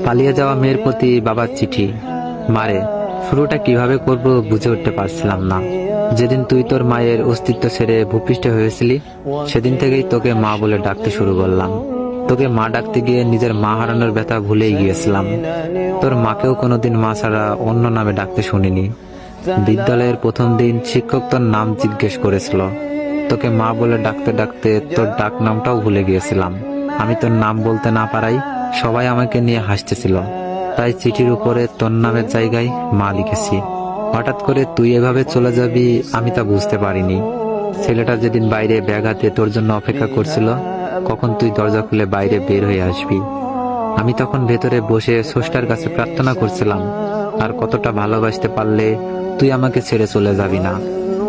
পালিয়ে যাওয়া মেয়ের প্রতি বাবার চিঠি। মারে, শুরুটা কিভাবে করব বুঝে উঠতে পারছিলাম না। যেদিন তুই তোর মায়ের অস্তিত্ব ছেড়ে ভূপৃষ্ঠ হয়েছিলি, সেদিন থেকেই তোকে মা বলে ডাকতে শুরু করলাম। তোকে মা ডাকতে গিয়ে নিজের মা হারানোর ব্যথা ভুলেই গিয়েছিলাম। তোর মাকেও কোনোদিন মা ছাড়া অন্য নামে ডাকতে শুনিনি। বিদ্যালয়ের প্রথম দিন শিক্ষক তোর নাম জিজ্ঞেস করেছিল। তোকে মা বলে ডাকতে ডাকতে তোর ডাক নামটাও ভুলে গিয়েছিলাম। আমি তোর নাম বলতে না পারাই সবাই আমাকে নিয়ে হাসতেছিল। তাই চিঠির উপরে তোর নামের জায়গায় মা লিখেছি। হঠাৎ করে তুই এভাবে চলে যাবি আমি তা বুঝতে পারিনি। ছেলেটা যেদিন বাইরে ব্যাগ হাতে তোর জন্য অপেক্ষা করছিল, কখন তুই দরজা খুলে বাইরে বের হয়ে আসবি। আমি তখন ভেতরে বসে স্রষ্টার কাছে প্রার্থনা করছিলাম, আর কতটা ভালোবাসতে পারলে তুই আমাকে ছেড়ে চলে যাবি না।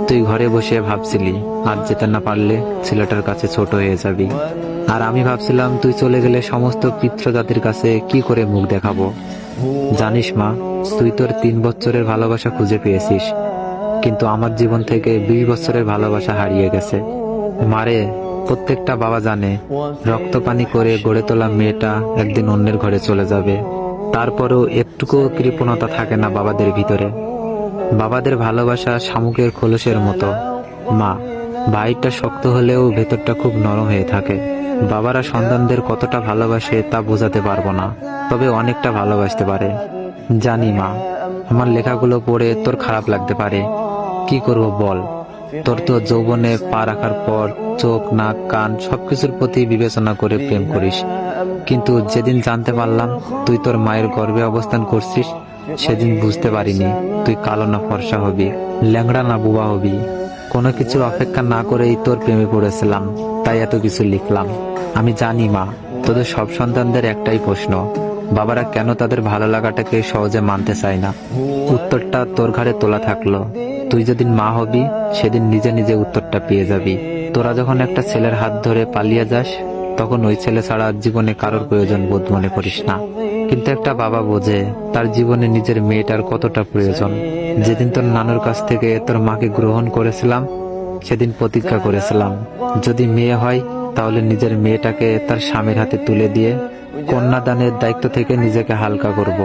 তুই ঘরে বসে ভাবছিলি আজ যেতে না পারলে ছেলেটার কাছে ছোট হয়ে যাবি। আর আমি ভাবছিলাম তুই চলে গেলে সমস্ত পিতৃজাতির কাছে কি করে মুখ দেখাবো। জানিস মা, তুই তোর 3 বছরের ভালোবাসা খুঁজে পেয়েছিস, কিন্তু আমার জীবন থেকে 20 বছরের ভালোবাসা হারিয়ে গেছে। মারে, প্রত্যেকটা বাবা জানে রক্ত পানি করে গড়ে তোলা মেয়েটা একদিন অন্যের ঘরে চলে যাবে। তারপরও একটুকু কৃপণতা থাকে না বাবাদের ভিতরে। বাবাদের ভালোবাসা শামুকের খোলসের মতো। মা, বাইরটা শক্ত হলেও ভেতরটা খুব নরম হয়ে থাকে। বাবারা সন্তানদের কতটা ভালোবাসে তা বোঝাতে পারবো না, তবে অনেকটা ভালোবাসতে পারে। জানি মা, আমার লেখাগুলো পড়ে তোর খারাপ লাগতে পারে। কি করব বল, তোর তো যৌবনে পা রাখার পর চোখ নাক কান সবকিছুর প্রতি বিবেচনা করে প্রেম করিস। কিন্তু যেদিন জানতে পারলাম তুই তোর মায়ের গর্ভে অবস্থান করছিস, সেদিন বুঝতে পারিনি তুই কালো না ফর্সা হবি, ল্যাংড়া না বুবা হবি। কোনো কিছু অপেক্ষা না করেই তোর প্রেমে পড়েছিলাম, তাই এত কিছু লিখলাম। আমি জানি মা, তোদের সব সন্তানদের একটাই প্রশ্ন, বাবারা কেন তাদের ভালো লাগাটাকে সহজে মানতে চায় না। উত্তরটা তোর ঘাড়ে তোলা থাকলো। তুই যেদিন মা হবি সেদিন নিজে নিজে উত্তরটা পেয়ে যাবি। তোরা যখন একটা ছেলের হাত ধরে পালিয়ে যাস, তখন ওই ছেলে ছাড়া জীবনে কারোর প্রয়োজন বোধ মনে করিস না। কিন্তু একটা বাবা বোঝে তার জীবনে নিজের মেয়েটার কতটা প্রয়োজন। যেদিন তোর নানুর কাছ থেকে তোর মাকে গ্রহণ করেছিলাম, সেদিন প্রতিজ্ঞা করেছিলাম যদি মেয়ে হয় তাহলে নিজের মেয়েটাকে তার স্বামীর হাতে তুলে দিয়ে কন্যাদানের দায়িত্ব থেকে নিজেকে হালকা করব।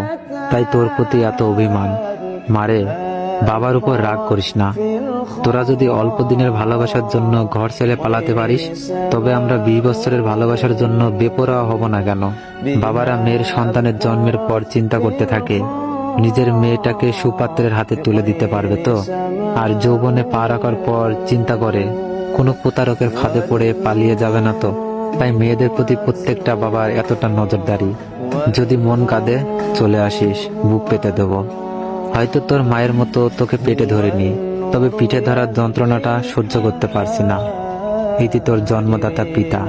তাই তোর প্রতি এত অভিমান। মারে, বাবার উপর রাগ করিস না। তোরা যদি অল্প দিনের ভালোবাসার জন্য ঘর ছেড়ে পালাতে পারিস, তবে আমরা 20 বছরের ভালোবাসার জন্য বেপরোয়া হব না কেন? বাবারা মেয়ের সন্তানের জন্মের পর চিন্তা করতে থাকে নিজের মেয়েটাকে সুপাত্রের হাতে তুলে দিতে পারবে তো, আর যৌবনে পা রাখার পর চিন্তা করে কোনো প্রতারকের ফাঁদে পড়ে পালিয়ে যাবে না তো। তাই মেয়েদের প্রতি প্রত্যেকটা বাবার এতটা নজরদারি। যদি মন কাঁদে চলে আসিস, বুক পেতে দেব। হয়তো তোর মায়ের মতো তোকে পেটে ধরেনি, তবে পিঠে ধরার যন্ত্রণাটা সহ্য করতে পারছি না। ইতি তোর জন্মদাতা পিতা।